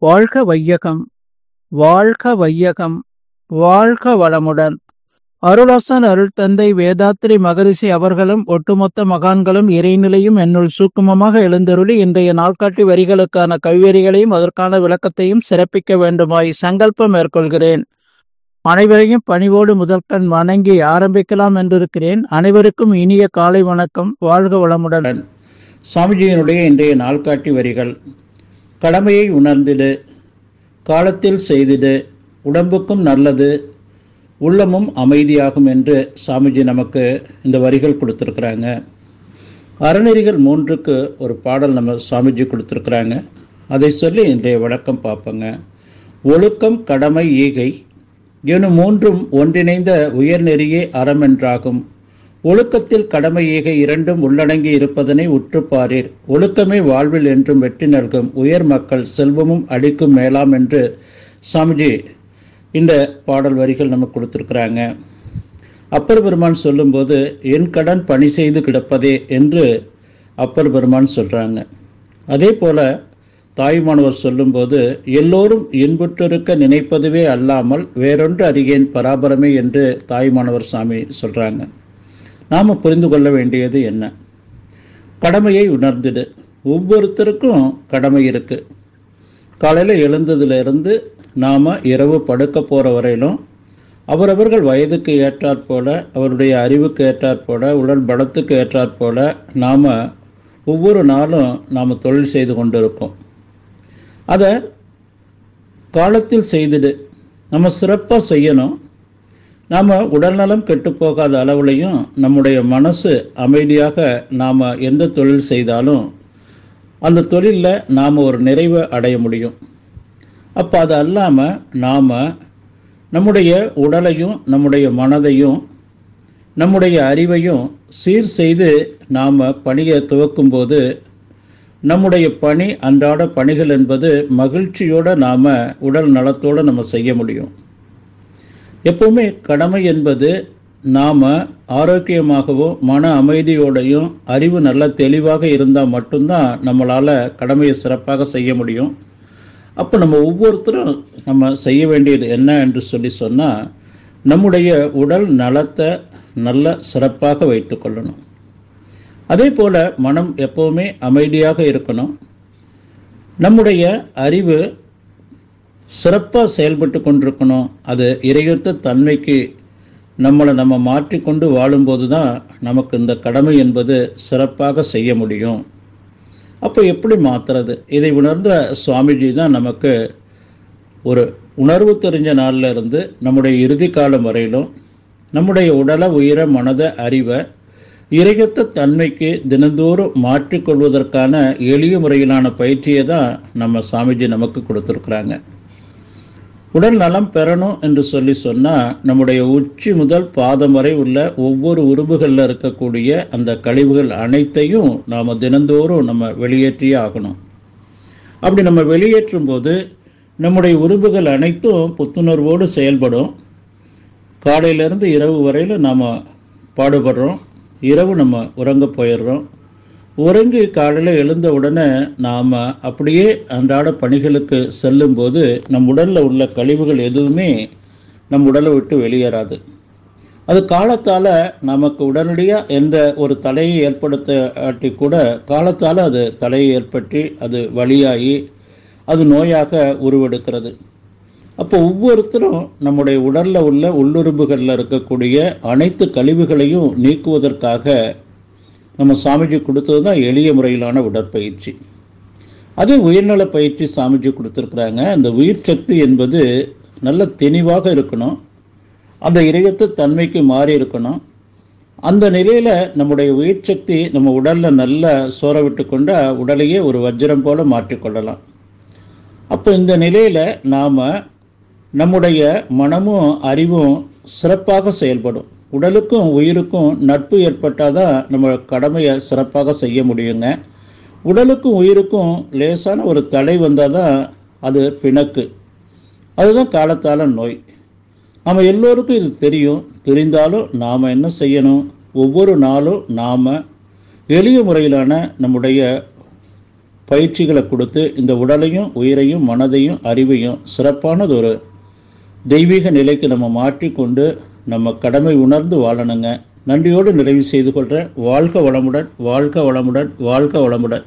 வாழ்க வையகம், வாழ்க வையகம், வாழ்க வளமுடன். அருளாசன் அருள் தந்தை வேதாத்ரி மகரிஷி அவர்களும் ஒட்டுமொத்த மகான்களும் இறைநிலையும் என்னுள் சூக்குமமாக எழுந்தருளி இன்றைய நாள்காட்டி வரிகளுக்கான கவிவரிகளையும் அதற்கான விளக்கத்தையும் சிறப்பிக்க வேண்டுமாய் சங்கல்பம் மேற்கொள்கிறேன். அனைவரையும் பணிவோடு முதற்கண் வணங்கி ஆரம்பிக்கலாம் என்றிருக்கிறேன். அனைவருக்கும் இனிய காலை வணக்கம். வாழ்க வளமுடன். சாமிஜியினுடைய இன்றைய நாள்காட்டி வரிகள்: கடமையை உணர்ந்திடு, காலத்தில் செய்திடு, உடம்புக்கும் நல்லது, உள்ளமும் அமைதியாகும் என்று சாமிஜி நமக்கு இந்த வரிகள் கொடுத்துருக்குறாங்க. அறநெறிகள் 3க்கு ஒரு பாடல் நம்ம சாமிஜி கொடுத்துருக்குறாங்க. அதை சொல்லி இன்றைய விளக்கம் பார்ப்போங்க. ஒழுக்கம், கடமை, ஈகை எனும் 3ம் ஒன்றிணைந்த உயர்நெறியே அறமென்றாகும். ஒழுக்கத்தில் கடமை, ஈகை 2ம் உள்ளடங்கி இருப்பதனை உற்றுப்பாரீர். ஒழுக்கமே வாழ்வில் என்றும் வெற்றி நல்கும். உயர் மக்கள் செல்வமும் அளிக்கும் மேலாம் என்று சாமிஜி இந்த பாடல் வரிகள் நமக்கு கொடுத்துருக்குறாங்க. அப்பர் பெருமான் சொல்லும்போது என் கடன் பணி செய்து கிடப்பதே என்று அப்பர் பெருமான் சொல்கிறாங்க. அதே போல் தாய்மானவர் சொல்லும்போது எல்லோரும் இன்புற்றிருக்க நினைப்பதுவே அல்லாமல் வேறொன்று அறியேன் பராபரமே என்று தாய்மானவர் சாமி சொல்கிறாங்க. நாம் புரிந்து கொள்ள வேண்டியது என்ன? கடமையை உணர்ந்துடு. ஒவ்வொருத்தருக்கும் கடமை இருக்குது. காலையில் எழுந்ததுலேருந்து நாம் இரவு படுக்க போகிற வரையிலும் அவரவர்கள் வயதுக்கு ஏற்றாற்போல, அவருடைய அறிவுக்கு ஏற்றாற்போல, உடல் பலத்துக்கு ஏற்றாற்போல நாம் ஒவ்வொரு நாளும் நாம் தொழில் செய்து கொண்டு இருக்கோம். அதை காலத்தில் செய்துடு. நம்ம சிறப்பாக செய்யணும். நாம் உடல்நலம் கெட்டுப்போகாத அளவுலையும் நம்முடைய மனசு அமைதியாக நாம் எந்த தொழில் செய்தாலும் அந்த தொழிலில் நாம் ஒரு நிறைவை அடைய முடியும். அப்போ அது அல்லாமல் நாம் நம்முடைய உடலையும் நம்முடைய மனதையும் நம்முடைய அறிவையும் சீர் செய்து நாம் பணியை துவக்கும்போது நம்முடைய பணி, அன்றாட பணிகள் என்பது மகிழ்ச்சியோடு நாம் உடல் நலத்தோடு நம்ம செய்ய முடியும். எப்பவுமே கடமை என்பது நாம் ஆரோக்கியமாகவும் மன அமைதியோடையும் அறிவு நல்ல தெளிவாக இருந்தால் மட்டும்தான் நம்மளால் கடமையை சிறப்பாக செய்ய முடியும். அப்போ நம்ம ஒவ்வொருத்தரும் நம்ம செய்ய வேண்டியது என்ன என்று சொன்னால் நம்முடைய உடல் நலத்தை நல்ல சிறப்பாக வைத்து கொள்ளணும். அதே போல் மனம் எப்போவுமே அமைதியாக இருக்கணும். நம்முடைய அறிவு சிறப்பாக செயல்பட்டு கொண்டிருக்கணும். அது இறையொத்த தன்மைக்கு நம்ம மாற்றிக்கொண்டு வாழும்போது தான் நமக்கு இந்த கடமை என்பது சிறப்பாக செய்ய முடியும். அப்போ எப்படி மாற்றுறது? இதை உணர்ந்த சுவாமிஜி தான் நமக்கு ஒரு உணர்வு தெரிஞ்ச நாளில் இருந்து நம்முடைய இறுதி காலம் வரையிலும் நம்முடைய உடலை, உயிரை, மனதை, அறிவை இறையொத்த தன்மைக்கு தினந்தோறும் மாற்றிக்கொள்வதற்கான எளிய முறையிலான பயிற்சியை தான் நம்ம சாமிஜி நமக்கு கொடுத்துருக்குறாங்க. உடல் நலம் பெறணும் என்று சொன்னால் நம்முடைய உச்சி முதல் பாதம் வரை உள்ள ஒவ்வொரு உறுப்புகளில் இருக்கக்கூடிய அந்த கழிவுகள் அனைத்தையும் நாம் தினந்தோறும் நம்ம வெளியேற்றியே ஆகணும். அப்படி நம்ம வெளியேற்றும் போது நம்முடைய உறுப்புகள் அனைத்தும் புத்துணர்வோடு செயல்படும். காலையிலேருந்து இரவு வரையில் நாம் பாடுபடுறோம். இரவு நம்ம உறங்க போயிடுறோம். உறங்கி காலையில் எழுந்த உடனே நாம் அப்படியே அன்றாட பணிகளுக்கு செல்லும்போது நம் உடலில் உள்ள கழிவுகள் எதுவுமே நம் உடலை விட்டு வெளியேறாது. அது காலத்தால் நமக்கு உடனடியாக எந்த ஒரு தலையை ஏற்படுத்தாட்டி கூட காலத்தால் அது தலையை ஏற்பட்டு அது வலியாகி அது நோயாக உருவெடுக்கிறது. அப்போ ஒவ்வொருத்தரும் நம்முடைய உடலில் உள்ள உள்ளுறுப்புகளில் இருக்கக்கூடிய அனைத்து கழிவுகளையும் நீக்குவதற்காக நம்ம சாமிஜி கொடுத்தது தான் எளிய முறையிலான உடற்பயிற்சி. அதே உயிர்நல பயிற்சி சாமிஜி கொடுத்துருக்குறாங்க. அந்த உயிர் சக்தி என்பது நல்ல தெளிவாக இருக்கணும். அந்த இறையத்த தன்மைக்கு மாறி இருக்கணும். அந்த நிலையில் நம்முடைய உயிர் சக்தி நம்ம உடலில் நல்லா சோற விட்டு கொண்டு உடலையே ஒரு வஜ்ரம் போல் மாற்றிக்கொள்ளலாம். அப்போ இந்த நிலையில் நாம் நம்முடைய மனமும் அறிவும் சிறப்பாக செயல்படும். உடலுக்கும் உயிருக்கும் நட்பு ஏற்பட்டால் தான் நம்ம கடமையை சிறப்பாக செய்ய முடியுங்க. உடலுக்கும் உயிருக்கும் லேசான ஒரு தடை வந்தால் தான் அது பிணக்கு. அதுதான் காலத்தால் நோய். நம்ம எல்லோருக்கும் இது தெரியும். தெரிந்தாலும் நாம் என்ன செய்யணும்? ஒவ்வொரு நாளும் நாம் எளிய முறையிலான நம்முடைய பயிற்சிகளை கொடுத்து இந்த உடலையும் உயிரையும் மனதையும் அறிவையும் சிறப்பானதொரு தெய்வீக நிலைக்கு நம்ம மாற்றிக்கொண்டு நம்ம கடமை உணர்ந்து வாழணுங்க. நன்றியோடு நிறைவு செய்து கொள்கிறேன். வாழ்க வளமுடன், வாழ்க வளமுடன், வாழ்க வளமுடன்.